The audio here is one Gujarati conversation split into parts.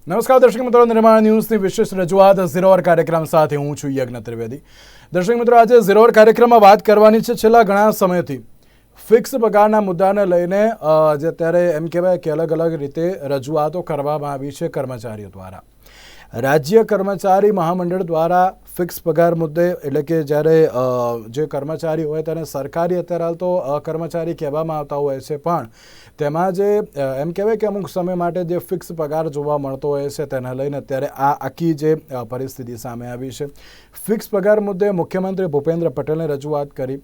નમસ્કાર દર્શક મિત્રો, નિર્માણ ન્યૂઝની વિશેષ રજૂઆત ઝીરો અવર કાર્યક્રમ સાથે હું છું યજ્ઞ ત્રિવેદી. દર્શક મિત્રો, આજે ઝીરો અવર કાર્યક્રમમાં વાત કરવાની છે છેલ્લા ઘણા સમયથી ફિક્સ પગારના મુદ્દાને લઈને જે અત્યારે એમ કહેવાય કે અલગ અલગ રીતે રજૂઆતો કરવામાં આવી છે કર્મચારીઓ દ્વારા. રાજ્ય કર્મચારી મહામંડળ દ્વારા ફિક્સ પગાર મુદ્દે, એટલે કે જ્યારે જે કર્મચારી હોય તેને સરકારી અત્યારે હાલ તો કર્મચારી કહેવામાં આવતા હોય છે, પણ તેમાં જે એમ કહેવાય કે અમુક સમય માટે જે ફિક્સ પગાર જોવા મળતો હોય છે તેને લઈને અત્યારે આ આખી જે પરિસ્થિતિ સામે આવી છે. ફિક્સ પગાર મુદ્દે મુખ્યમંત્રી ભૂપેન્દ્ર પટેલે રજૂઆત કરી,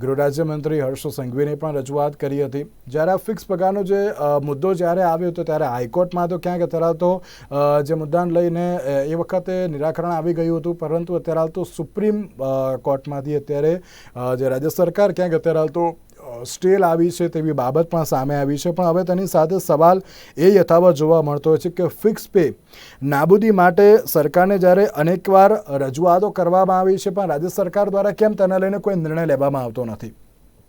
ગૃહ રાજ્યમંત્રી હર્ષ સંઘવીને પણ રજૂઆત કરી હતી. જ્યારે આ ફિક્સ પગારનો જે મુદ્દો જ્યારે આવ્યો હતો ત્યારે હાઈકોર્ટમાં તો ક્યાંક અત્યારે તો જે મુદ્દાને લઈને એ વખતે નિરાકરણ આવી ગયું હતું, પરંતુ અત્યારે તો સુપ્રીમ કોર્ટમાંથી અત્યારે જે રાજ્ય સરકાર ક્યાંક અત્યારે તો સ્ટે લાવી છે તેવી બાબત પણ સામે આવી છે. પણ હવે તેની સાથે સવાલ એ યથાવત જોવા મળતો હોય છે કે ફિક્સ પે નાબૂદી માટે સરકારને જ્યારે અનેકવાર રજૂઆતો કરવામાં આવી છે, પણ રાજ્ય સરકાર દ્વારા કેમ તેને લઈને કોઈ નિર્ણય લેવામાં આવતો નથી.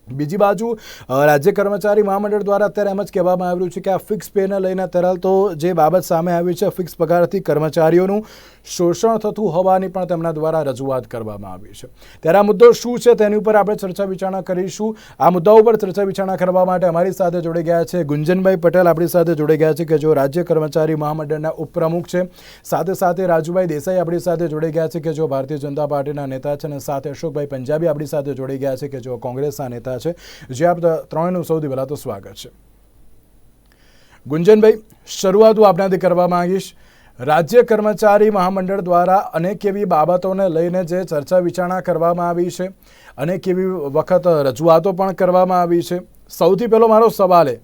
બીજી બાજુ રાજ્ય કર્મચારી મહામંડળ દ્વારા અત્યારે એમ જ કહેવામાં આવ્યું છે કે આ ફિક્સ પેને લઈને અત્યારે તો જે બાબત સામે આવી છે, ફિક્સ પગારથી કર્મચારીઓનું શોષણ થતું હોવાની પણ તેમના દ્વારા રજૂઆત કરવામાં આવી છે. ત્યારે આ મુદ્દો શું છે તેની ઉપર આપણે ચર્ચા વિચારણા કરીશું. આ મુદ્દા ઉપર ચર્ચા વિચારણા કરવા માટે અમારી સાથે જોડાઈ ગયા છે ગુંજનભાઈ પટેલ, આપણી સાથે જોડાઈ ગયા છે કે જો રાજ્ય કર્મચારી મહામંડળના ઉપપ્રમુખ છે. સાથે સાથે રાજુભાઈ દેસાઈ આપણી સાથે જોડાઈ ગયા છે કે જો ભારતીય જનતા પાર્ટીના નેતા છે, અને સાથે અશોકભાઈ પંજાબી આપણી સાથે જોડાઈ ગયા છે કે જો કોંગ્રેસના નેતા છે. જે આપ ત્રણેયનું સૌથી પહેલા તો સ્વાગત છે. ગુંજનભાઈ, શરૂઆત હું આપનાથી કરવા માંગીશ. રાજ્ય કર્મચારી મહામંડળ દ્વારા અનેક એવી બાબતોને લઈને જે ચર્ચા વિચારણા કરવામાં આવી છે, અનેક એવી વખત રજૂઆતો પણ કરવામાં આવી છે. સૌથી પહેલો મારો સવાલ એ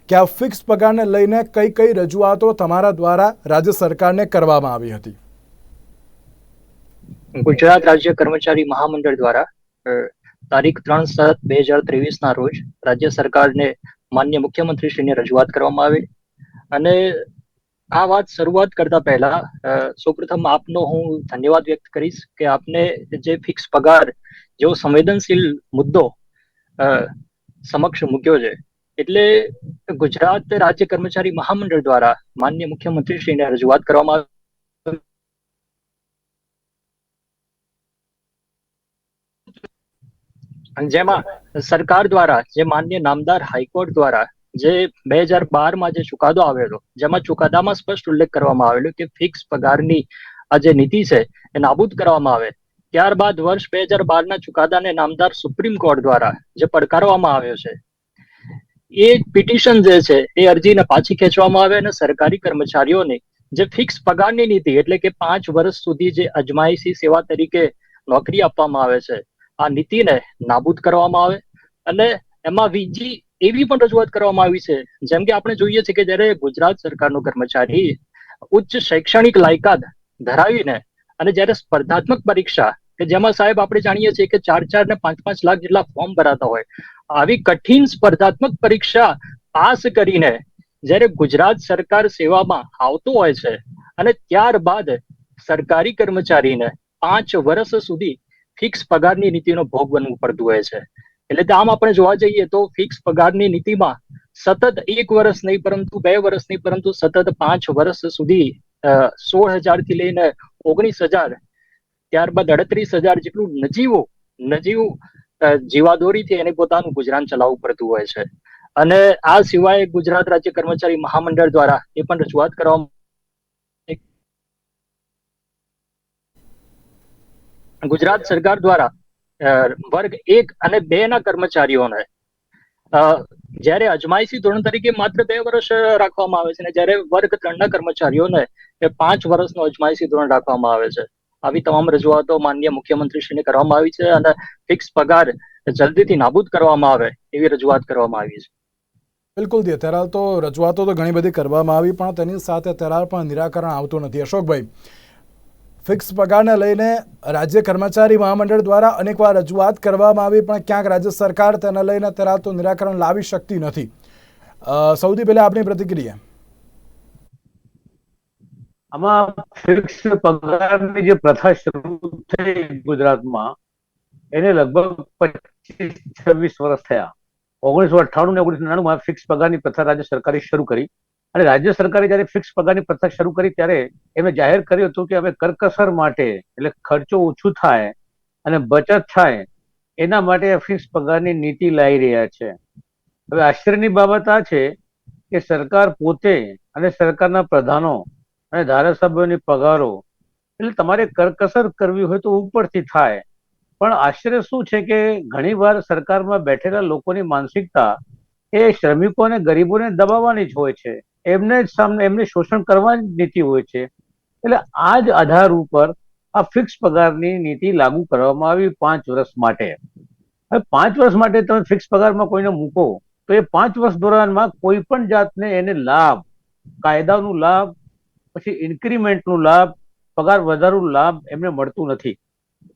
કે આ ફિક્સ પગારને લઈને કઈ કઈ રજૂઆતો તમારા દ્વારા રાજ્ય સરકારને કરવામાં આવી હતી? ગુજરાત રાજ્ય કર્મચારી મહામંડળ દ્વારા તારીખ 3/7/2023 ના રોજ રાજ્ય સરકારને માન્ય મુખ્યમંત્રીશ્રીને રજૂઆત કરવામાં આવી. અને આ વાત શરૂઆત કરતા પહેલા સૌપ્રથમ આપનો હું ધન્યવાદ વ્યક્ત કરીશ કે આપને જે ફિક્સ પગાર જેવો સંવેદનશીલ મુદ્દો સમક્ષ મૂક્યો છે. એટલે ગુજરાત રાજ્ય કર્મચારી મહામંડળ દ્વારા માન્ય મુખ્યમંત્રીશ્રીને રજૂઆત કરવામાં આવી, જેમાં સરકાર દ્વારા જે માન્ય નામદાર હાઈકોર્ટ દ્વારા જે 2012માં જે ચુકાદો આવેલો, જેમાં ચુકાદામાં સ્પષ્ટ ઉલ્લેખ કરવામાં આવેલો કે ફિક્સ પગારની આ જે નીતિ છે એ નાબૂદ કરવામાં આવે. ત્યારબાદ વર્ષ 2012ના ચુકાદાને નામદાર સુપ્રીમ કોર્ટ દ્વારા જે પડકારવામાં આવ્યો છે, એ પિટિશન જે છે એ અરજીને પાછી ખેંચવામાં આવે અને સરકારી કર્મચારીઓને જે ફિક્સ પગારની નીતિ, એટલે કે 5 વર્ષ સુધી જે અજમાયશી સેવા તરીકે નોકરી આપવામાં આવે છે, આ નીતિને નાબૂદ કરવામાં આવે. અને એમાં બીજી એવી પણ રજૂઆત કરવામાં આવી છે, જેમ કે આપણે જોઈએ છીએ કે જ્યારે ગુજરાત સરકારનો કર્મચારી ઉચ્ચ શૈક્ષણિક લાયકાત ધરાવીને અને જ્યારે સ્પર્ધાત્મક પરીક્ષા કે જેમાં સાહેબ આપણે જાણીએ છીએ કે 4 ને 5 લાખ જેટલા ફોર્મ ભરાતા હોય, આવી કઠિન સ્પર્ધાત્મક પરીક્ષા પાસ કરીને જ્યારે ગુજરાત સરકાર સેવામાં આવતો હોય છે અને ત્યારબાદ સરકારી કર્મચારીને 5 વર્ષ સુધી ફિક્સ પગારની નીતિનો ભોગ બનવું પડતું હોય છે. એટલે આમ આપણે જોવા જઈએ તો ફિક્સ પગારની નીતિમાં સતત 1 વર્ષ નહીં, પરંતુ 2 વર્ષ નહીં, પરંતુ સતત 5 વર્ષ સુધી 16,000 થી લઈને 19,000, ત્યારબાદ 38,000 જેટલું નજીવું જીવાદોરીથી એને પોતાનું ગુજરાન ચલાવવું પડતું હોય છે. અને આ સિવાય ગુજરાત રાજ્ય કર્મચારી મહામંડળ દ્વારા એ પણ રજૂઆત કરવામાં ગુજરાત સરકાર દ્વારા વર્ગ 1 અને 2 ના કર્મચારીઓને જ્યારે અજમાયશી ધોરણ તરીકે માત્ર 2 વર્ષ રાખવામાં આવે છે, અને જ્યારે વર્ગ 3 ના કર્મચારીઓને 5 વર્ષનો અજમાયશી ધોરણ રાખવામાં આવે છે. આવી તમામ રજૂઆતો માનનીય મુખ્યમંત્રીશ્રીને કરવામાં આવી છે અને ફિક્સ પગાર જલ્દીથી નાબૂદ કરવામાં આવે એવી રજૂઆત કરવામાં આવી છે. બિલકુલ, અત્યારે તો રજૂઆતો તો ઘણી બધી કરવામાં આવી, પણ તેની સાથે અત્યારે પણ નિરાકરણ આવતું નથી. અશોકભાઈ, ફિક્સ પગારને લઈને રાજ્ય કર્મચારી મહામંડળ દ્વારા અનેકવાર રજૂઆત કરવામાં આવી, પણ ક્યાંક રાજ્ય સરકાર તેને લઈને અત્યારે તો નિરાકરણ લાવી શકતી નથી. સૌથી પહેલા આપની પ્રતિક્રિયા. આમાં ફિક્સ પગારની જે પ્રથા શરૂ થઈ ગુજરાતમાં, એને લગભગ 25-26 વર્ષ થયા. 1998 ને 1999 ફિક્સ પગારની પ્રથા રાજ્ય સરકારે શરૂ કરી. અને રાજ્ય સરકારે જયારે ફિક્સ પગારની પ્રથા શરૂ કરી ત્યારે એમણે જાહેર કર્યું હતું કે અમે કરકસર માટે એટલે ખર્ચો ઓછું થાય અને બચત થાય એના માટે ફિક્સ પગારની નીતિ લાવી રહ્યા છે. હવે આશ્ચર્યની બાબત આ છે કે સરકાર પોતે અને સરકારના પ્રધાનો અને ધારાસભ્યોની પગારો એટલે તમારે કરકસર કરવી હોય તો ઉપરથી થાય, પણ આશ્ચર્ય શું છે કે ઘણીવાર સરકારમાં બેઠેલા લોકોની માનસિકતા એ શ્રમિકો અને ગરીબોને દબાવવાની જ હોય છે, એમને જ સામે એમને શોષણ કરવાની નીતિ હોય છે. એટલે આ જ આધાર ઉપર આ ફિક્સ પગારની નીતિ લાગુ કરવામાં આવી 5 વર્ષ માટે. હવે 5 વર્ષ માટે તમે ફિક્સ પગારમાં કોઈને મૂકો તો એ 5 વર્ષ દરમિયાનમાં કોઈ પણ જાતને એને લાભ, કાયદાનું લાભ, પછી ઇન્ક્રીમેન્ટનું લાભ, પગાર વધારાનું લાભ એમને મળતું નથી.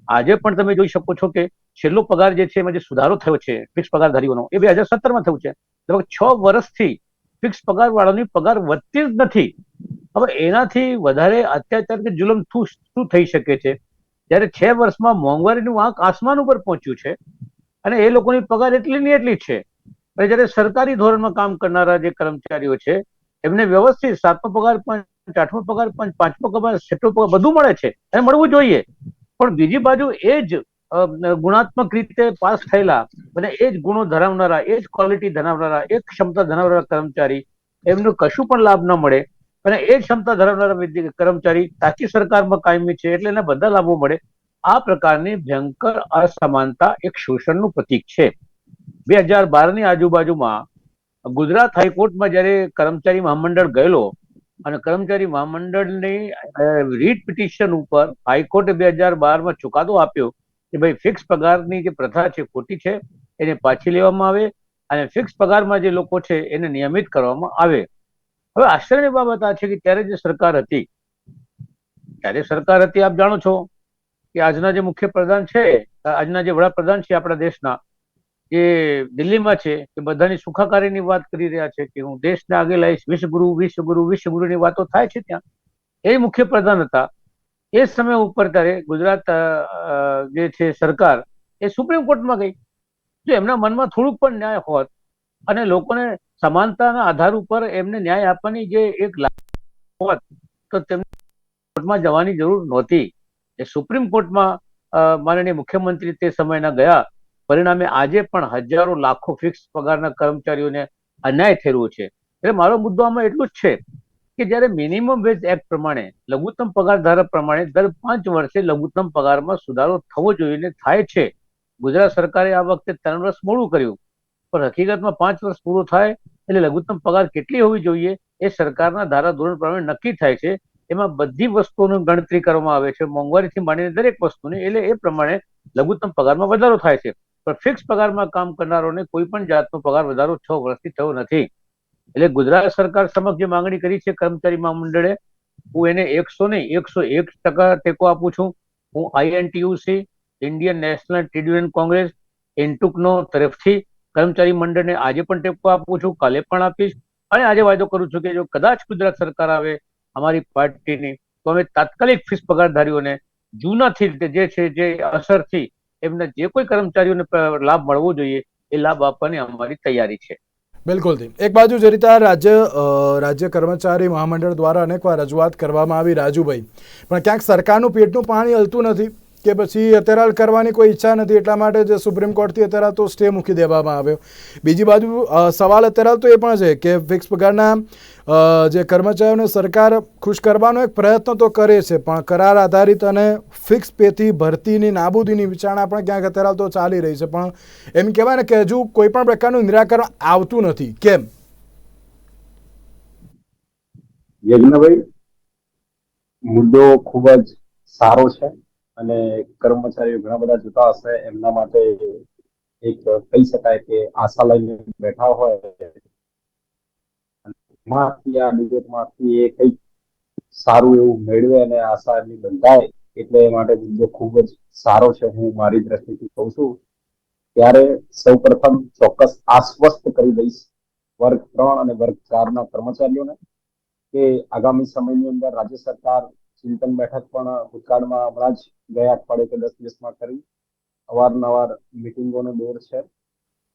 આજે પણ તમે જોઈ શકો છો કે છેલ્લો પગાર જે છે એમાં જે સુધારો થયો છે ફિક્સ પગારધારીઓનો એ 2017માં થયું છે. લગભગ 6 વર્ષથી ફિક્સ પગાર વાળાની પગાર વધતી જ નથી. હવે એનાથી વધારે અત્યાચાર કે જુલમ શું થઈ શકે છે, જ્યારે 6 વર્ષમાં મોંઘવારીનું આંક આસમાન ઉપર પહોંચ્યું છે અને એ લોકોની પગાર એટલી ને એટલી જ છે. અને જ્યારે સરકારી ધોરણમાં કામ કરનારા જે કર્મચારીઓ છે એમને વ્યવસ્થિત 7મો પગાર પંચ, 8મો પગાર પંચ, 5મો પગાર, 6મો પગાર બધું મળે છે અને મળવું જોઈએ. પણ બીજી બાજુ એ જ ગુણાત્મક રીતે પાસ થયેલા અને એ જ ગુણો ધરાવનારા, એ જ ક્વોલિટી ધરાવનારા, એ જ ક્ષમતા ધરાવનારા કર્મચારી એમનો કશું પણ લાભ ન મળે અને એ જ ક્ષમતા ધરાવનારા કર્મચારી તાકી સરકારમાં કાયમી છે એટલે એને બધા લાભો મળે. આ પ્રકારની ભયંકર અસમાનતા એક શોષણનું પ્રતીક છે. 2012ની આજુબાજુમાં ગુજરાત હાઈકોર્ટમાં જયારે કર્મચારી મહામંડળ ગયેલો અને કર્મચારી મહામંડળની રીટ પિટિશન ઉપર હાઈકોર્ટે 2012માં ચુકાદો આપ્યો કે ભાઈ ફિક્સ પગારની જે પ્રથા છે ખોટી છે, એને પાછી લેવામાં આવે અને ફિક્સ પગારમાં જે લોકો છે એને નિયમિત કરવામાં આવે. હવે આશ્ચર્યની બાબત આ છે કે ત્યારે જે સરકાર હતી આપ જાણો છો કે આજના જે મુખ્ય પ્રધાન છે, આજના જે વડાપ્રધાન છે આપણા દેશના, જે દિલ્હીમાં છે એ બધાની સુખાકારીની વાત કરી રહ્યા છે કે હું દેશને આગે લાવીશ, વિશ્વગુરુ વિશ્વગુરુ વિશ્વગુરુની વાતો થાય છે ત્યાં. એ મુખ્ય પ્રધાન હતા. એ સમય ઉપર ત્યારે ગુજરાત જે છે સરકાર એ સુપ્રીમ કોર્ટમાં ગઈ. જો એમના મનમાં થોડુંક પણ ન્યાય હોત અને લોકોને સમાનતાના આધાર ઉપર એમને ન્યાય આપવાની જે એક હોત તો તેમને કોર્ટમાં જવાની જરૂર નહોતી. એ સુપ્રીમ કોર્ટમાં માનનીય મુખ્યમંત્રી તે સમયના ગયા. પરિણામે આજે પણ હજારો લાખો ફિક્સ પગારના કર્મચારીઓને અન્યાય થઈ રહ્યો છે. એટલે મારો મુદ્દો આમાં એટલું જ છે કે જ્યારે મિનિમમ વેજ એક્ટ પ્રમાણે, લઘુત્તમ પગાર ધારા પ્રમાણે દર 5 વર્ષે લઘુત્તમ પગારમાં સુધારો થવો જોઈએ ને થાય છે. ગુજરાત સરકારે આ વખતે 3 વર્ષ મોડું કર્યું, પણ હકીકતમાં 5 વર્ષ પૂરો થાય એટલે લઘુત્તમ પગાર કેટલી હોવી જોઈએ એ સરકારના ધારા ધોરણ પ્રમાણે નક્કી થાય છે. એમાં બધી વસ્તુઓની ગણતરી કરવામાં આવે છે, મોંઘવારીથી માંડીને દરેક વસ્તુની, એટલે એ પ્રમાણે લઘુત્તમ પગારમાં વધારો થાય છે. પણ ફિક્સ પગારમાં કામ કરનારોને કોઈ પણ જાતનો પગાર વધારો 6 વર્ષથી થયો નથી. એટલે ગુજરાત સરકાર સમક્ષ જે માંગણી કરી છે કર્મચારી મહામંડળે, હું એને 100 નહીં 101% ટેકો આપું છું. હું INTUC, Indian national trade union Congress, એનટુકનો તરફથી કર્મચારી મંડળને આજે પણ ટેકો આપું છું, કાલે પણ આપીશ અને આજે વાયદો કરું છું કે જો કદાચ ગુજરાત સરકાર આવે અમારી પાર્ટીની તો અમે તાત્કાલિક ફિક્સ પગારધારીઓને જૂનાથી જે છે જે અસરથી એમને જે કોઈ કર્મચારીઓને લાભ મળવો જોઈએ એ લાભ આપવાની અમારી તૈયારી છે. બિલકુલથી. એક બાજુ જે રીતે રાજ્ય કર્મચારી મહામંડળ દ્વારા અનેકવાર રજૂઆત કરવામાં આવી રાજુભાઈ, પણ ક્યાંક સરકારનું પેટનું પાણી હલતું નથી કે પછી અત્યારે કરવાની કોઈ ઈચ્છા નથી, એટલા માટે જે સુપ્રીમ કોર્ટથી અત્યારે તો સ્ટે મૂકી દેવામાં આવ્યો. બીજી બાજુ સવાલ અત્યારે તો એ પણ છે કે ફિક્સ પગારના જે કર્મચારીઓને સરકાર ખુશ કરવાનો એક પ્રયત્ન તો કરે છે, પણ કરાર આધારિત અને ફિક્સ પેથી ભરતીની નાબૂદીની વિચારણા પણ ક્યાંક અત્યારે તો ચાલી રહી છે, પણ એમ કહેવાય ને કે હજુ કોઈ પણ પ્રકારનું નિરાકરણ આવતું નથી. કેમ? યજ્ઞભાઈ, મુદ્દો ખૂબ જ સારો છે અને કર્મચારીઓ ઘણા બધા જોતા હશે, એમના માટે એક કહી શકાય કે આશા લઈને બેઠા હોય માંથી આ નિવેદનમાંથી એ કંઈક સારું એવું મેળવે અને આશા એમની બંધાય, એટલે એ માટે મુદ્દો ખૂબ જ સારો છે. હું મારી દ્રષ્ટિથી કહું છું ત્યારે સૌ પ્રથમ ચોક્કસ આશ્વસ્ત કરી દઈશ વર્ગ 3 અને વર્ગ 4ના કર્મચારીઓને કે આગામી સમયની અંદર રાજ્ય સરકાર ચિંતન બેઠક પણ ભૂતકાળમાં હમણાં જ ગયા અઠવાડિયે કે 10 દિવસમાં કરી અવારનવાર મિટિંગોનો દોર છે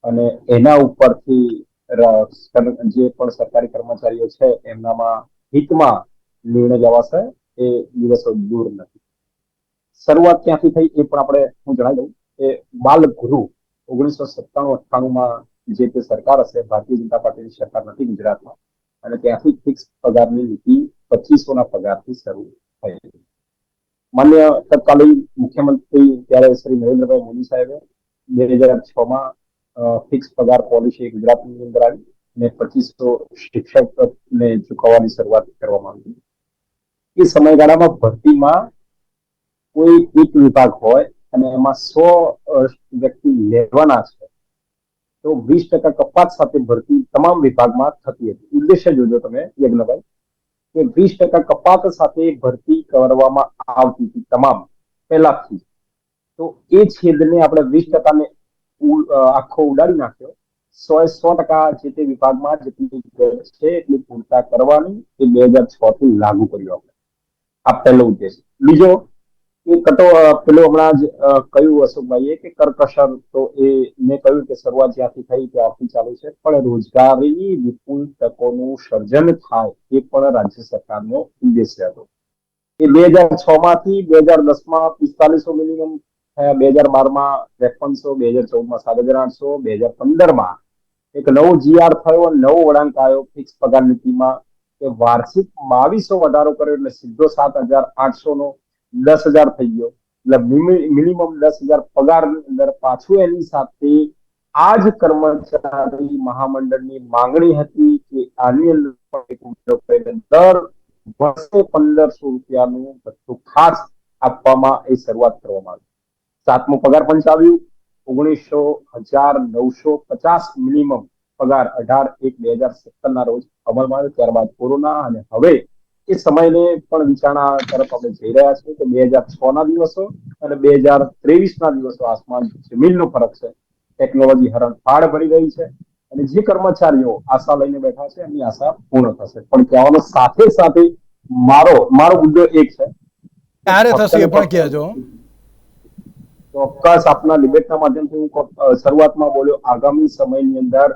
અને એના ઉપરથી જે પણ સરકારી કર્મચારીઓ છે એમનામાં હિતમાં નિર્ણય લેવાશે એ દિવસો દૂર નથી. શરૂઆત ક્યાંથી થઈ એ પણ આપણે હું જણાવી દઉં કે બાલ ગૃહ 1997-98 જે તે સરકાર હશે, ભારતીય જનતા પાર્ટીની સરકાર નથી ગુજરાતમાં, અને ત્યાંથી ફિક્સ પગારની નીતિ 2500ના પગારથી શરૂ થઈ. માન્ય તત્કાલીન મુખ્યમંત્રી ત્યારે શ્રી નરેન્દ્રભાઈ મોદી સાહેબે 2006માં ફિક્સ પગાર પોલિસી ગુજરાતની અંદર આવી અને 2500 શિક્ષકને ચૂકવવાની શરૂઆત કરવામાં આવી. એ સમયગાળામાં ભરતીમાં કોઈ એક વિભાગ હોય અને એમાં 100 વ્યક્તિ લેવાના છે તો 20% કપાત સાથે ભરતી તમામ વિભાગમાં થતી હતી. ઉદ્દેશ્ય જોજો તમે યજ્ઞભાઈ કે 20% કપાત સાથે ભરતી કરવામાં આવતી હતી તમામ પહેલાથી. તો એ છેદને આપણે 20%ને આખો ઉડાડી નાખ્યો. 100% જે તે વિભાગમાં જેટલી છે એટલી પૂરતા કરવાની એ 2006 થી લાગુ કર્યું આપણે. આ પહેલો ઉદ્દેશ. બીજો એ પેલો હમણાં જ કહ્યું અશોકભાઈએ કે કરકસર, તો એ મેં કહ્યું કે શરૂઆત જ્યાંથી થઈ ત્યારથી ચાલુ છે, પણ રોજગારીની વિપુલ તકોનું સર્જન થાય એ પણ રાજ્ય સરકારનો ઉદ્દેશ્ય હતો. એ 2006માંથી 2010માં 4500 મિનિમમ થયા, 2012માં 5300, 2014માં 7800, 2015માં એક નવો જીઆર થયો, નવો વળાંક આવ્યો ફિક્સ પગાર નીતિમાં કે વાર્ષિક 2200 વધારો કર્યો એટલે સીધો 7800નો 10,000 થઈ ગયો. એટલે મિનિમમ 10,000 પગાર અંદર પાછું એની સાથે આ જ કર્મચારી મહામંડળની માંગણી હતી કે આની અંદર દર વર્ષે 1500 રૂપિયાનું ભથ્થું ખાસ આપવામાં એ શરૂઆત કરવામાં આવી. 7મું પગાર પંચ આવ્યું, 19,950 મિનિમમ પગાર 18/1/2017ના રોજ અમલમાં આવ્યો. ત્યારબાદ કોરોના અને હવે એ સમયને પણ વિચારણા તરફ આપણે જઈ રહ્યા છીએ કે 2006ના દિવસો અને 2023ના દિવસો આસમાન જમીનનો ફરક છે. ટેકનોલોજી હરણફાળ ભરી રહી છે અને જે કર્મચારીઓ આશા લઈને બેઠા છે એમની આશા પૂર્ણ થશે. પણ કહેવાનો સાથે સાથે મારો મુદ્દો એક છે, ક્યારે થશે એ પણ કહેજો. ચોક્કસ આપના ડિબેટના માધ્યમથી હું શરૂઆતમાં બોલ્યો, આગામી સમયની અંદર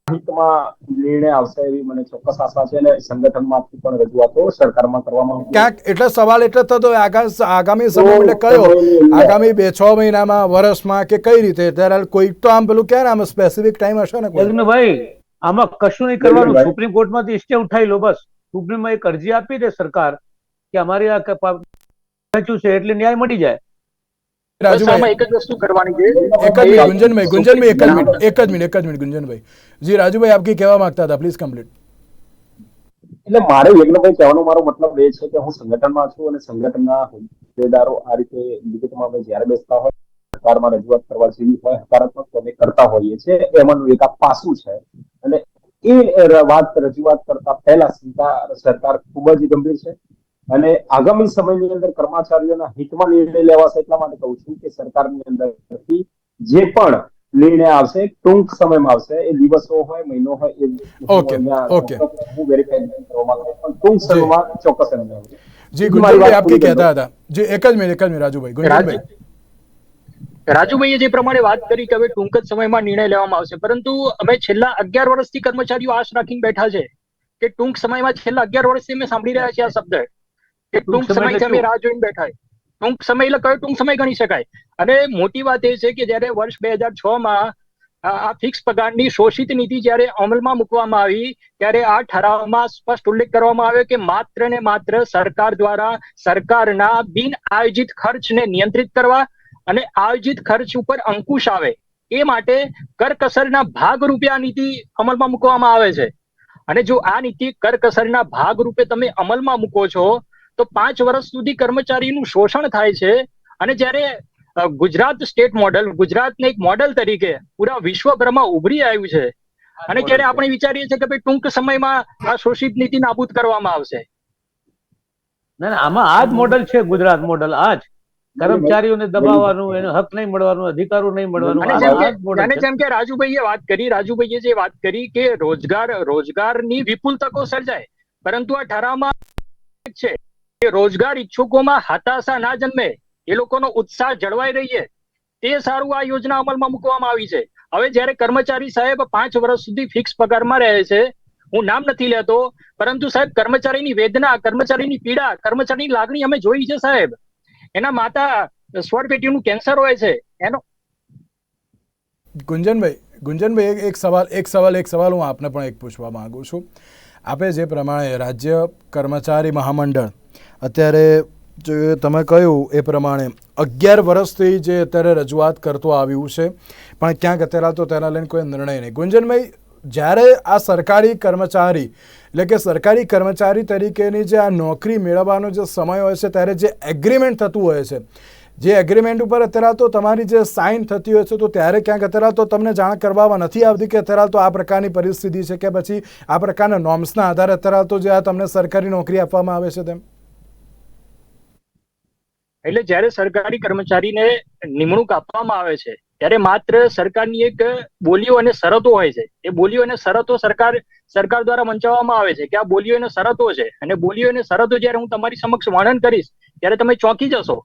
હિતમાં નિર્ણય આવશે એવી મને ચોક્કસ આશા છે અને સંગઠનમાંથી પણ રજૂઆતો સરકારમાં કરવામાં આવશે. ક્યાંક એટલે સવાલ એટલે થતો આગામી સમય એટલે કયો, આગામી 2-6 મહિનામાં, વર્ષમાં કે કઈ રીતે? ત્યારે કોઈ તો આમ પેલું ક્યારે આમ સ્પેસિફિક ટાઈમ હશે ને? ભાઈ આમાં કશું નહીં કરવાનું, સુપ્રીમ કોર્ટમાંથી સ્ટે ઉઠાવી લો બસ. સુપ્રીમમાં એક અરજી આપી દે સરકાર કે અમારી આ સાચું છે એટલે ન્યાય મળી જાય. રાજુભાઈ એક જ વસ્તુ કરવાની છે. ગુંજનભાઈ એક જ મિનિટ ગુંજનભાઈ જી. રાજુભાઈ આપ કહેવા માંગતા હતા, પ્લીઝ કમ્પ્લીટ. એટલે મારે યજ્ઞભાઈ કહેવાનો મારો મતલબ એ છે કે હું સંગઠનમાં છું અને સંગઠનના હોદ્દેદારો આ રીતે ડિબેટમાં આપણે જ્યારે બેસતા હોય, સરકારમાં રજૂઆત કરવા જેવી હોય, હકારાત્મક અમે કરતા હોઈએ છીએ. એમાંનું એક આ પાસું છે અને એ રજૂઆત કરતા પહેલા સરકાર ખૂબ જ ગંભીર છે અને આગામી સમયની અંદર કર્મચારીઓના હિતમાં નિર્ણય લેવાશે. એટલા માટે કહું છું કે સરકારની અંદરથી જે પણ નિર્ણય આવશે ટૂંક સમયમાં આવશે. એ દિવસો હોય, મહિનો હોય, એ હું વેરીફાઈ કરવા માંગુ પણ ટૂંક સમયમાં ચોક્કસ નિર્ણય આવશે. જી ગુંજનભાઈ આપ કહેતા હતા. જી એક જ મિનિટ રાજુભાઈ. રાજુભાઈએ જે પ્રમાણે વાત કરી કે હવે ટૂંક જ સમયમાં નિર્ણય લેવામાં આવશે, પરંતુ અમે છેલ્લા 11 વર્ષથી કર્મચારીઓ આશ રાખીને બેઠા છે કે ટૂંક સમયમાં, છેલ્લા 11 વર્ષથી અમે સાંભળી રહ્યા છીએ આ શબ્દ કે ટૂંક સમયથી અમે રાહ જોઈને બેઠા. ટૂંક સમય એટલે કયો ટૂંક સમય ગણી શકાય? અને મોટી વાત એ છે કે જયારે વર્ષ 2006માં આ ફિક્સ પગારની શોષિત નીતિ જયારે અમલમાં મૂકવામાં આવી ત્યારે આ ઠરાવમાં સ્પષ્ટ ઉલ્લેખ કરવામાં આવ્યો કે માત્ર ને માત્ર સરકાર દ્વારા સરકારના બિન આયોજિત ખર્ચને નિયંત્રિત કરવા અને આયોજિત ખર્ચ ઉપર અંકુશ આવે એ માટે કરકસરના ભાગરૂપે આ નીતિ અમલમાં મૂકવામાં આવે છે. અને જો આ નીતિ કરકસરના ભાગરૂપે તમે અમલમાં મૂકો છો તો 5 વર્ષ સુધી કર્મચારીનું શોષણ થાય છે. અને જ્યારે ગુજરાત સ્ટેટ મોડેલ, ગુજરાતને એક મોડેલ તરીકે પૂરા વિશ્વભરમાં ઉભરી આવ્યું છે અને ત્યારે આપણે વિચારીએ છીએ કે ભાઈ ટૂંક સમયમાં આ શોષિત નીતિ નાબૂદ કરવામાં આવશે. ના, આમાં આ જ મોડેલ છે, ગુજરાત મોડેલ. આ જ કર્મચારીઓને દબાવવાનું, એને હક નહીં મળવાનું, અધિકારો નહીં મળવાનું. અને જેમ કે રાજુભાઈએ જે વાત કરી કે રોજગારની વિપુલ તકો સર્જાય, પરંતુ આ ઠરાવમાં છે કે રોજગાર ઈચ્છુકોમાં હતાશા ના જન્મે, એ લોકોનો ઉત્સાહ જળવાઈ રહીએ તે સારું આ યોજના અમલમાં મૂકવામાં આવી છે. હવે જ્યારે કર્મચારી સાહેબ 5 વર્ષ સુધી ફિક્સ પગારમાં રહે છે, હું નામ નથી લેતો, પરંતુ સાહેબ કર્મચારીની વેદના, કર્મચારીની પીડા, કર્મચારીની લાગણી અમે જોઈ છે સાહેબ. એના માતા સ્વરપેટીનું કેન્સર હોય છે, એનો ગુંજનભાઈ એક સવાલ હું આપને પણ એક પૂછવા માંગુ છું. આપે જે પ્રમાણે રાજ્ય કર્મચારી મહામંડળ અત્યારે જે તમે કહ્યું એ પ્રમાણે 11 વર્ષથી જે અત્યારે રજૂઆત કરતો આવ્યું છે, પણ ક્યાંક અત્યારે તો તેના લઈને કોઈ નિર્ણય નહીં. ગુંજનભાઈ, જ્યારે આ સરકારી કર્મચારી એટલે કે સરકારી કર્મચારી તરીકેની જે આ નોકરી મેળવવાનો જે સમય હોય છે, ત્યારે જે એગ્રીમેન્ટ થતું હોય છે, જે એગ્રીમેન્ટ ઉપર અત્યારે તો તમારી જે સાઇન થતી હોય છે, તો ત્યારે ક્યાંક અત્યારે તો તમને જાણ કરવામાં નથી આવતી કે અત્યારે તો આ પ્રકારની પરિસ્થિતિ છે, કે પછી આ પ્રકારના નોર્મ્સના આધારે અત્યારે તો જે આ તમને સરકારી નોકરી આપવામાં આવે છે તેમ? એટલે જ્યારે સરકારી કર્મચારીને નિમણૂક આપવામાં આવે છે, ત્યારે માત્ર સરકારની એક બોલીઓ અને શરતો હોય છે. એ બોલીઓ અને શરતો સરકાર દ્વારા મંચાવવામાં આવે છે કે આ બોલીઓ અને શરતો છે, અને બોલીઓ અને શરતો જ્યારે હું તમારી સમક્ષ વર્ણન કરીશ ત્યારે તમે ચોંકી જશો.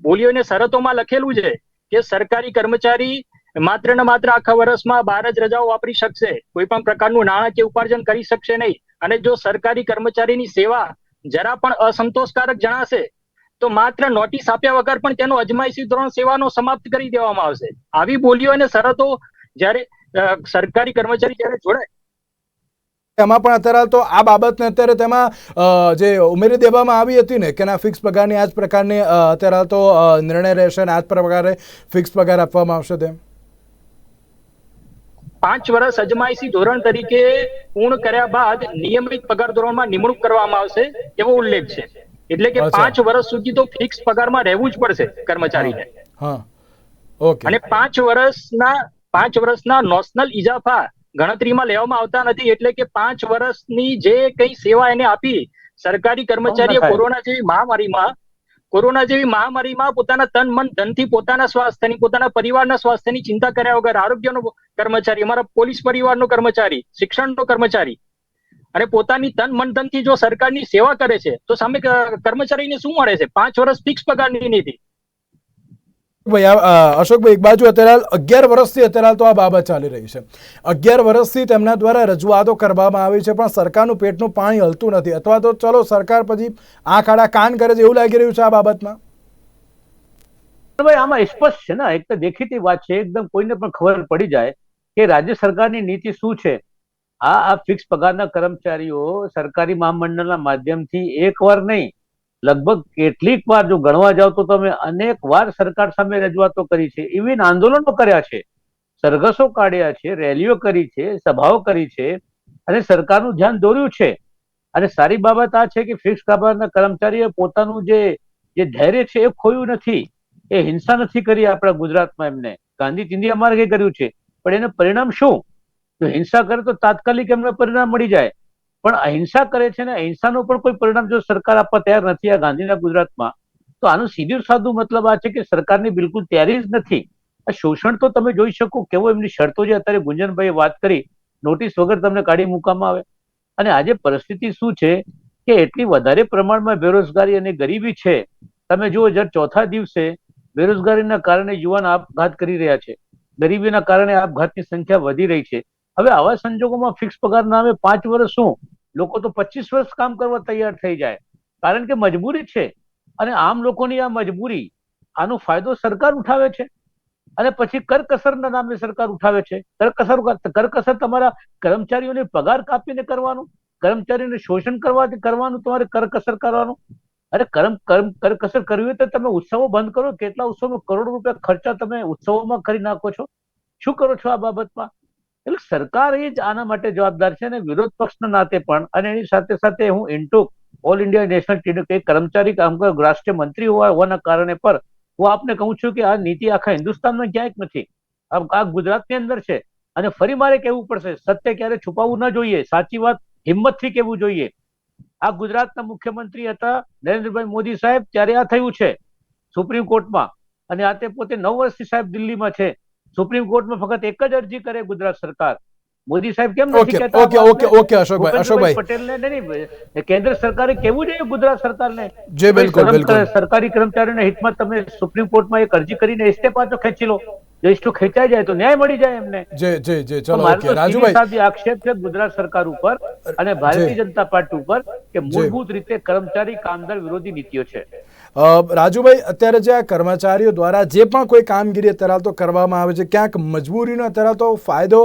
બોલીઓ અને શરતોમાં લખેલું છે કે સરકારી કર્મચારી માત્ર ને માત્ર આખા વર્ષમાં 12 જ રજાઓ વાપરી શકશે, કોઈ પણ પ્રકારનું નાણાકીય ઉપાર્જન કરી શકશે નહીં, અને જો સરકારી કર્મચારીની સેવા જરા પણ અસંતોષકારક જણાશે તો માત્ર નોટિસ આપ્યા વગર પણ તેનો અજમાયશી ધોરણ સેવાનો સમાપ્ત કરી દેવામાં આવશે. આવી બોલીઓ અને શરતો જ્યારે સરકારી કર્મચારી જ્યારે જોડાય, એમાં પણ અત્યારે તો આ બાબતને અત્યારે તેમાં જે ઉમેરી દેવામાં આવી હતી ને કે ના ફિક્સ પગારની આ જ પ્રકારની અત્યારે તો નિર્ણય રહેશે અને આ જ પ્રકારે ફિક્સ પગાર આપવામાં આવશે તેમ? 5 વર્ષ અજમાયશી ધોરણ તરીકે પૂર્ણ કર્યા બાદ નિયમિત પગાર ધોરણમાં નિમણૂક કરવામાં આવશે એવો ઉલ્લેખ છે. એટલે કે 5 વર્ષ સુધી તો ફિક્સ પગારમાં રહેવું જ પડશે કર્મચારીને. હા, ઓકે. અને 5 વર્ષના નોશનલ ઇજાફા ગણતરીમાં લેવામાં આવતા નથી. એટલે કે 5 વર્ષની જે કઈ સેવા એને આપી સરકારી કર્મચારીએ કોરોના જેવી મહામારીમાં પોતાના તન મન ધનથી પોતાના સ્વાસ્થ્યની, પોતાના પરિવારના સ્વાસ્થ્યની ચિંતા કર્યા વગર આરોગ્યનો કર્મચારી, અમારા પોલીસ પરિવારનો કર્મચારી, શિક્ષણનો કર્મચારી, અને પોતાની તન મન ધનથી જો સરકારની સેવા કરે છે તો સામે કર્મચારીને શું મળે છે? 5 વર્ષ ફિક્સ પગારની નીતિ. ભાઈ અશોકભાઈ, એક બાજુ અત્યારે 11 વર્ષથી અત્યારે તો આ બાબત ચાલી રહી છે. 11 વર્ષથી તેમના દ્વારા રજૂઆતો કરવામાં આવી છે, પણ સરકારનું પેટનું પાણી હલતું નથી, અથવા તો ચલો સરકાર પછી આંખ આડા કાન કરે છે એવું લાગી રહ્યું છે આ બાબતમાં. ભાઈ આમાં સ્પષ્ટ છે ને, એક તો દેખીતી વાત છે, એકદમ કોઈને પણ ખબર પડી જાય કે રાજ્ય સરકારની નીતિ શું છે. આ ફિક્સ પગારના કર્મચારીઓ સરકારી મહામંડળના માધ્યમથી એકવાર નહીં, લગભગ કેટલીક વાર જો ગણવા જાવ તો તમે અનેક વાર સરકાર સામે રજૂઆતો કરી છે, ઇવન આંદોલનો કર્યા છે, સરઘસો કાઢ્યા છે, રેલીઓ કરી છે, સભાઓ કરી છે, અને સરકારનું ધ્યાન દોર્યું છે. અને સારી બાબત આ છે કે ફિક્સ પગારના કર્મચારીએ પોતાનું જે ધૈર્ય છે એ ખોયું નથી, એ હિંસા નથી કરી આપણા ગુજરાતમાં. એમને ગાંધી ચિંધ્યા માર્ગે કર્યું છે, પણ એનું પરિણામ શું? જો હિંસા કરે તો તાત્કાલિક એમને પરિણામ મળી જાય, પણ અહિંસા કરે છે ને, અહિંસાનું પણ કોઈ પરિણામ જો સરકાર આપવા તૈયાર નથી આ ગાંધીના ગુજરાતમાં, તો આનું સીધું સાદું મતલબ આ છે કે સરકારની બિલકુલ તૈયારી જ નથી. આ શોષણ તો તમે જોઈ શકો કેવો એમની શરતો જે અત્યારે ગુંજનભાઈએ વાત કરી, નોટિસ વગર તમને કાઢી મૂકવામાં આવે. અને આજે પરિસ્થિતિ શું છે કે એટલી વધારે પ્રમાણમાં બેરોજગારી અને ગરીબી છે. તમે જુઓ, જ્યારે ચોથા દિવસે બેરોજગારીના કારણે યુવાન આપઘાત કરી રહ્યા છે, ગરીબીના કારણે આપઘાતની સંખ્યા વધી રહી છે. હવે આવા સંજોગોમાં ફિક્સ પગાર નામે 5 વર્ષ શું, લોકો તો 25 વર્ષ કામ કરવા તૈયાર થઈ જાય, કારણ કે મજબૂરી છે. અને આમ લોકોની આ મજબૂરી, આનો ફાયદો સરકાર ઉઠાવે છે, અને પછી કરકસરના નામે સરકાર ઉઠાવે છે. કરકસર તમારા કર્મચારીઓને પગાર કાપીને કરવાનું, કર્મચારીઓને શોષણ કરવાનું, તમારે કરકસર કરવાનું. અરે કરકસર કરવી હોય તો તમે ઉત્સવો બંધ કરો. કેટલા ઉત્સવમાં કરોડો રૂપિયા ખર્ચા તમે ઉત્સવોમાં કરી નાખો છો. શું કરો છો આ બાબતમાં? એટલે સરકાર એ જ આના માટે જવાબદાર છે, અને વિરોધ પક્ષના નાતે પણ. અને એની સાથે સાથે હું ઇન્ટુ ઓલ ઇન્ડિયા નેશનલ કર્મચારી રાષ્ટ્રીય મંત્રી હોવાના કારણે પર હું આપને કહું છું કે આ નીતિ આખા હિન્દુસ્તાનમાં ક્યાંક નથી, આ ગુજરાતની અંદર છે. અને ફરી મારે કહેવું પડશે, સત્ય ક્યારે છુપાવવું ન જોઈએ, સાચી વાત હિંમતથી કહેવું જોઈએ. આ ગુજરાતના મુખ્યમંત્રી હતા નરેન્દ્રભાઈ મોદી સાહેબ, ત્યારે આ થયું છે સુપ્રીમ કોર્ટમાં. અને આ તે પોતે 9 વર્ષથી સાહેબ દિલ્હીમાં છે. સુપ્રીમ કોર્ટમાં ફક્ત એક જ અરજી કરે ગુજરાત સરકાર. મોદી સાહેબ કેમ નથી કહેતા? ઓકે અશોકભાઈ, પટેલને નહીં, કેન્દ્ર સરકારે કેવું જોઈએ ગુજરાત સરકારને, જી બિલકુલ, સરકારી કર્મચારીઓના હિતમાં તમે સુપ્રીમ કોર્ટમાં એક અરજી કરીને સ્ટે પાછો ખેંચી લો. જો ઇસ્ટો ખેંચાઈ જાય તો ન્યાય મળી જાય એમને. જે તો ચલો મારો ઓકે તો રાજુભાઈ સીધી સાદી આક્ષેપ છે ગુજરાત સરકાર ઉપર અને ભારતીય જનતા પાર્ટી ઉપર કે મૂળભૂત રીતે કર્મચારી કામદાર વિરોધી નીતિઓ છે. રાજુભાઈ અત્યારે જે આ કર્મચારીઓ દ્વારા જે પણ કોઈ કામગીરી અત્યારે તો કરવામાં આવે છે ક્યાંક મજબૂરીનો અત્યારે તો ફાયદો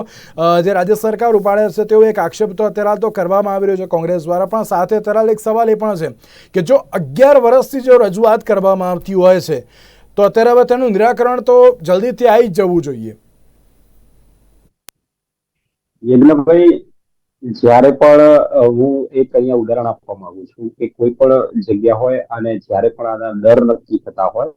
જે રાજ્ય સરકાર ઉપાડે છે તેવો એક આક્ષેપ તો અત્યારે તો કરવામાં આવી રહ્યો છે કોંગ્રેસ દ્વારા, પણ સાથે અત્યારે એક સવાલ એ પણ છે કે જો 11 વર્ષથી જો રજૂઆત કરવામાં આવતી હોય છે તો અત્યારે હવે તેનું નિરાકરણ તો જલ્દીથી આવી જ જવું જોઈએ. યજ્ઞભાઈ, જ્યારે પણ હું એક અહીંયા ઉદાહરણ આપવા માંગુ છું કે કોઈ પણ જગ્યા હોય અને જ્યારે પણ આના દર નક્કી થતા હોય,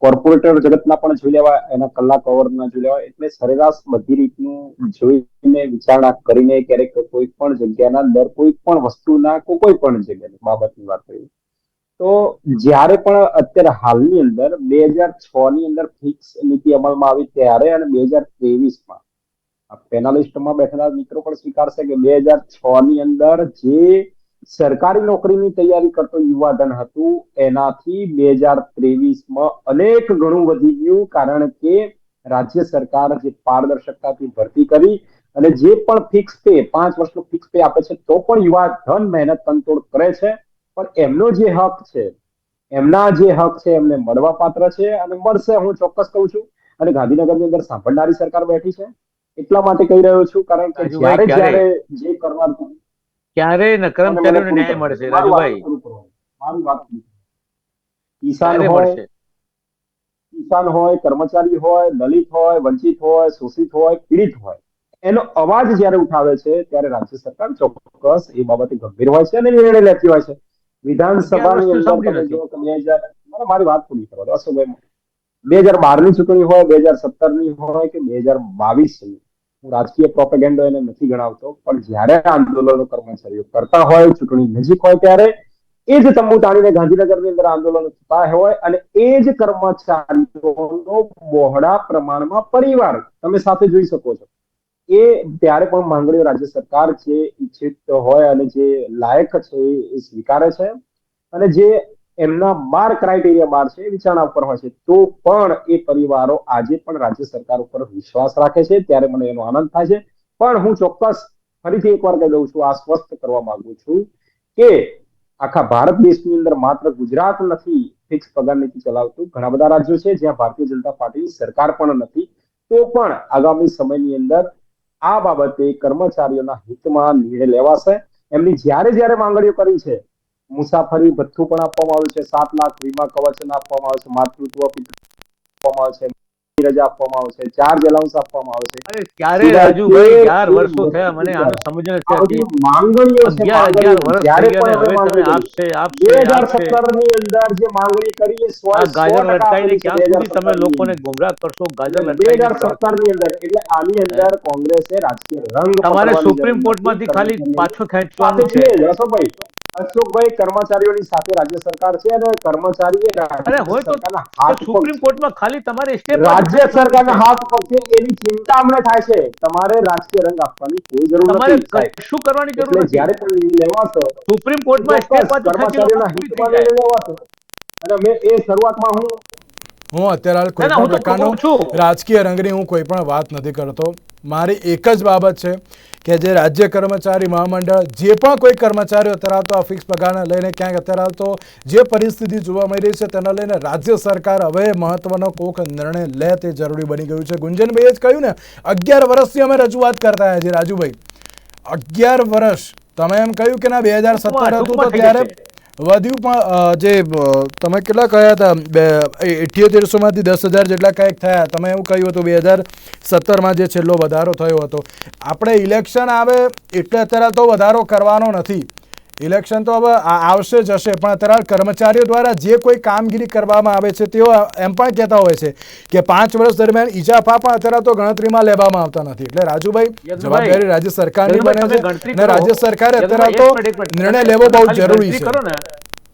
કોર્પોરેટર જગતના પણ જોઈ લેવા, એના કલાક અવરના જોઈ લેવા, એટલે સરેરાશ બધી રીતનું જોઈને વિચારણા કરીને ક્યારેક કોઈ પણ જગ્યાના દર, કોઈ પણ વસ્તુના, કોઈ પણ જગ્યાની બાબતની વાત કરીએ તો જ્યારે પણ અત્યારે હાલની અંદર 2006 ની અંદર ફિક્સ નીતિ અમલમાં આવી ત્યારે અને 2023માં પેનલિસ્ટમાં બેઠેલા મિત્રો પણ સ્વીકારશે કે 2006 ની અંદર જે સરકારી નોકરીની તૈયારી કરતો યુવાધન હતું એનાથી 2023માં અનેક ગણું વધી ગયું, કારણ કે રાજ્ય સરકાર જે પારદર્શકતાથી ભરતી કરી અને જે પણ ફિક્સ પે 5 વર્ષનો ફિક્સ પે આપે છે તો પણ યુવાધન મહેનત તનતોડ કરે છે, પણ એમનો જે હક છે, એમના જે હક છે એમને મળવા પાત્ર છે અને મળશે, હું ચોક્કસ કહું છું. અને ગાંધીનગરની અંદર સાંભળનારી સરકાર બેઠી છે એટલા માટે કહી રહ્યો છું, કારણ કે જ્યારે જે કરવાનું ક્યારે કર્મચારીઓને ન્યાય મળશે રાજુભાઈ? મારી વાત કિસાન હોય, કર્મચારી હોય, દલિત હોય, વંચિત હોય, શોષિત હોય, પીડિત હોય, એનો અવાજ જ્યારે ઉઠાવે છે ત્યારે રાજ્ય સરકાર ચોક્કસ એ બાબતે ગંભીર હોય છે અને નિર્ણય લેતી હોય છે. વિધાનસભાની અંદર તમે જો કે 2000, મારી વાત પૂરી કરવા દો અશોકભાઈ, 2012 ની ચૂંટણી હોય, 2017 ની હોય કે 2022 ની, હું રાજકીય પ્રોપેગેન્ડો એને નથી ગણાવતો, પણ જ્યારે આંદોલનો કર્મચારીઓ કરતા હોય, ચૂંટણી નજીક હોય ત્યારે એ જ તંબુ તાણીને ગાંધીનગરની અંદર આંદોલનો થતા હોય અને એ જ કર્મચારીઓનો બહોળા પ્રમાણમાં પરિવાર તમે સાથે જોઈ શકો છો, એ ત્યારે પણ માંગણીઓ રાજ્ય સરકાર જે ઈચ્છિત હોય અને જે લાયક છે એ સ્વીકારે છે અને જે એમના 12 ક્રાઇટેરિયા 12 છે એ વિચારણા ઉપર હોય છે, તો પણ એ પરિવારો આજે પણ રાજ્ય સરકાર ઉપર વિશ્વાસ રાખે છે, ત્યારે મને એનો આનંદ થાય છે. પણ હું ચોક્કસ ફરીથી એકવાર કહી દઉં છું, આશ્વસ્ત કરવા માંગુ છું કે આખા ભારત દેશની અંદર માત્ર ગુજરાત નથી ફિક્સ પગાર નીતિ ચલાવતું, ઘણા બધા રાજ્યો છે જ્યાં ભારતીય જનતા પાર્ટીની સરકાર પણ નથી, તો પણ આગામી સમયની અંદર આ બાબતે કર્મચારીઓના હિતમાં નિર્ણય લેવાશે. એમની જ્યારે માંગણીઓ કરી છે, મુસાફરી ભથ્થું પણ આપવામાં આવ્યું છે, 7 લાખ વીમા કવચ આપવામાં આવે છે, માતૃત્વ આપવામાં આવે છે, રજા આપવામાં આવે છે, ચાર્જ એલાઉન્સ આપવામાં આવે છે. અરે ક્યારે રાજુભાઈ 11 વર્ષો થયા, મને આનું સમજ નથી. માંગણીઓ છે, 11 વર્ષ જ્યારે થઈ ગયા પણ હવે તમે આપશે 2017 ની અંદર જે માંગણી કરી એ ગાજર લટકાઈને ક્યાં સુધી તમે લોકોને ગુમરાહ કરશો? ગાજર લટકાઈને 2017 ની અંદર, એટલે આની અંદર કોંગ્રેસે રાજકીય રંગ તમારે સુપ્રીમ કોર્ટમાંથી ખાલી પાછો ખેંચવાનું છે. અશોકભાઈ, કર્મચારીઓની સાથે રાજ્ય સરકાર છે અને કર્મચારીએ અરે હોય તો સુપ્રીમ કોર્ટમાં ખાલી તમારે સ્ટેપ રાજ્ય સરકારના હાથ પર છે એની ચિંતા અમને થાય છે. તમારે રાજકીય રંગ આપવાની કોઈ જરૂર તમારે નથી. શું કરવાની જરૂર નથી. જ્યારે પણ લેવાશે સુપ્રીમ કોર્ટમાં સ્ટેપ કર્મચારીઓના હિતમાં લેવાશે અને મેં એ શરૂઆતમાં હું અત્યારે કોઈ પણ પ્રકારનો રાજકીય રંગની હું કોઈ પણ વાત નથી કરતો. મારી એક જ બાબત છે કે જે રાજ્ય કર્મચારી મહામંડળ, જે પણ કોઈ કર્મચારીઓ અત્યારે તો આ ફિક્સ પગારને લઈને ક્યાંક અત્યારે તો જે પરિસ્થિતિ જોવા મળી રહી છે તેને લઈને રાજ્ય સરકાર હવે મહત્વનો કોઈક નિર્ણય લે તે જરૂરી બની ગયું છે. ગુંજનભાઈએ જ કહ્યું ને, 11 વર્ષથી અમે રજૂઆત કરતા આવ્યા છીએ. રાજુભાઈ, 11 વર્ષ તમે એમ કહ્યું કે ના 2017 હતું તો ત્યારે વધ્યું, પણ જે તમે કેટલા કહ્યા હતા 7800માંથી 10,000 જેટલા કંઈક થયા, તમે એવું કહ્યું હતું 2017માં જે છેલ્લો વધારો થયો હતો. આપણે ઇલેક્શન આવે એટલે અત્યારે તો વધારો કરવાનો નથી, ઇલેક્શન તો હવે આવશે જશે, પણ અત્યારે કર્મચારીઓ દ્વારા જે કોઈ કામગીરી કરવામાં આવે છે તેઓ એમ પણ કહેતા હોય છે કે 5 વર્ષ દરમિયાન ઇજાફા પણ અત્યારે તો ગણતરીમાં લેવામાં આવતા નથી. એટલે રાજુભાઈ, જવાબદારી રાજ્ય સરકારની બને છે અને રાજ્ય સરકારે અત્યારે તો નિર્ણય લેવો બહુ જરૂરી છે.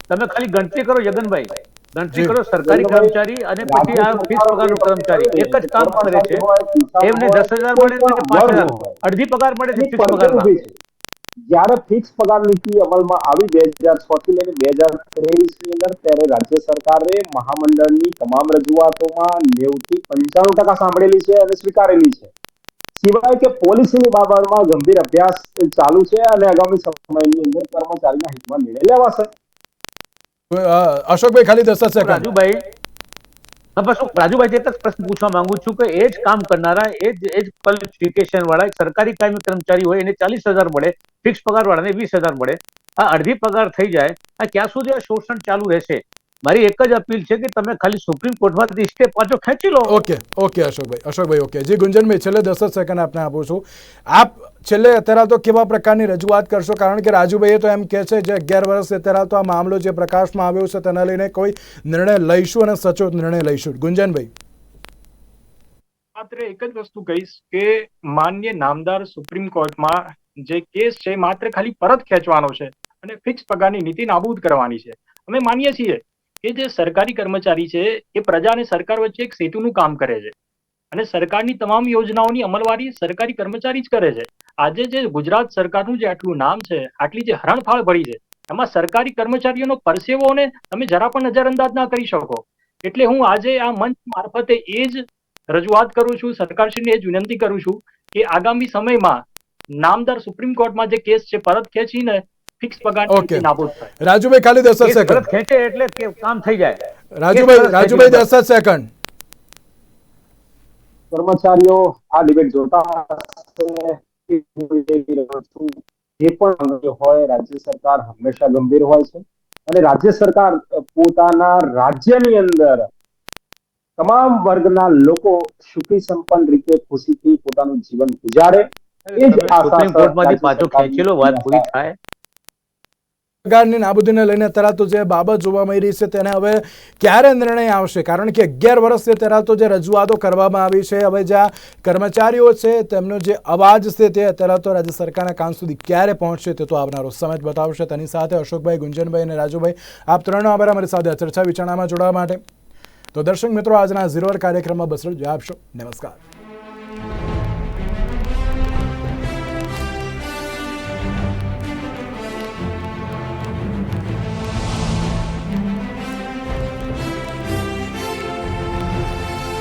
તમે ખાલી ગણતરી કરો જગનભાઈ, ગણતરી કરો સરકારી કર્મચારી અને પછી આ ફિક્સ પગારનો કર્મચારી એક જ કામ કરે છે, એમને 10,000 મળે છે કે 5,000, અડધી પગાર મળે છે ફિક્સ પગારમાં. જ્યારે ફિક્સ પગાર નીતિ અમલમાં આવી 2006 થી લઈને 2023 ની અંદર, ત્યારે રાજ્ય સરકારે મહામંડળની તમામ રજૂઆતોમાં 90 થી 95% સાંભળેલી છે અને સ્વીકારેલી છે. સિવાય કે પોલિસીની બાબતમાં ગંભીર અભ્યાસ ચાલુ છે અને આગામી સમયની અંદર કર્મચારીના હિતમાં નિર્ણય લેવાશે. અશોકભાઈ ખાલી 10 સેકન્ડ. રાજુભાઈ, બસ હું રાજુભાઈ એક જ પ્રશ્ન પૂછવા માંગુ છું કે એ જ કામ કરનારા, એ જ ક્વોલિફિકેશન વાળા એક સરકારી કાયમી કર્મચારી હોય એને 40,000 મળે, ફિક્સ પગાર વાળાને 20,000 મળે, આ અડધી પગાર થઈ જાય, આ ક્યાં સુધી આ શોષણ ચાલુ રહેશે? મારી એક જ અપીલ છે કે તમે ખાલી સુપ્રીમ કોર્ટમાંથી સ્ટે પાછો ખેંચી લો. ઓકે અશોકભાઈ ઓકે. જી ગુંજનભાઈ, છેલ્લે 10 સેકન્ડ આપને આપું છું. આપ છેલ્લે અત્યારે તો કેવા પ્રકારની રજૂઆત કરશો? કારણ કે રાજુભાઈએ તો એમ કહે છે જે 11 વર્ષ અત્યારે તો આ મામલો જે પ્રકાશમાં આવ્યો છે તેના લઈને કોઈ નિર્ણય લઈશું અને સચોટ નિર્ણય લઈશું. ગુંજનભાઈ, માત્ર એક જ વસ્તુ કહીશ કે માન્ય નામદાર સુપ્રીમ કોર્ટમાં જે કેસ છે માત્ર ખાલી પરત ખેંચવાનો છે અને ફિક્સ પગારની નીતિ નાબૂદ કરવાની છે. અમે માનીએ છીએ કે જે સરકારી કર્મચારી છે એ પ્રજા અને સરકાર વચ્ચે એક સેતુનું કામ કરે છે અને સરકારની તમામ યોજનાઓની અમલવારી સરકારી કર્મચારી જ કરે છે. આજે જે ગુજરાત સરકારનું જે આટલું નામ છે, આટલી જે હરણફાળ ભરી છે, એમાં સરકારી કર્મચારીઓનો પરસેવોને તમે જરા પણ નજરઅંદાજ ના કરી શકો. એટલે હું આજે આ મંચ મારફતે એ જ રજૂઆત કરું છું, સરકારશ્રીને એ જ વિનંતી કરું છું કે આગામી સમયમાં નામદાર સુપ્રીમ કોર્ટમાં જે કેસ છે પરત ખેંચીને ફિક્સ પગાર નાબૂદ થાય. રાજુભાઈ ખાલી 10 સેકન્ડ. પરત ખેંચે એટલે કે કામ થઈ જાય. રાજુભાઈ 10 સેકન્ડ. કર્મચારીઓ આ ડિબેટ જોતા હશે, જે પણ હોય રાજ્ય સરકાર હંમેશા ગંભીર હોય છે અને રાજ્ય સરકાર પોતાના રાજ્યની અંદર તમામ વર્ગના લોકો સુખી સંપન્ન રીતે ખુશીથી પોતાનું જીવન ગુજારે એ જ આશા સુપ્રીમ કોર્ટમાંથી પાછો ખેંચી લો, વાત પૂરી થાય. પગારની નાબૂદીને લઈને અત્યારે તો જે બાબત જોવા મળી રહી છે તેને હવે ક્યારે નિર્ણય આવશે? કારણ કે 11 વર્ષથી અત્યારે તો જે રજૂઆતો કરવામાં આવી છે, હવે જે કર્મચારીઓ છે તેમનો જે અવાજ છે તે અત્યારે તો રાજ્ય સરકારના કાન સુધી ક્યારે પહોંચશે તે તો આવનારો સમય જ બતાવશે. તેની સાથે અશોકભાઈ, ગુંજનભાઈ અને રાજુભાઈ, આપ ત્રણનો આભાર અમારી સાથે ચર્ચા વિચારણામાં જોડાવા માટે. તો દર્શક મિત્રો, આજના ઝીરો અવર કાર્યક્રમમાં બસ રજા આપશો. નમસ્કાર.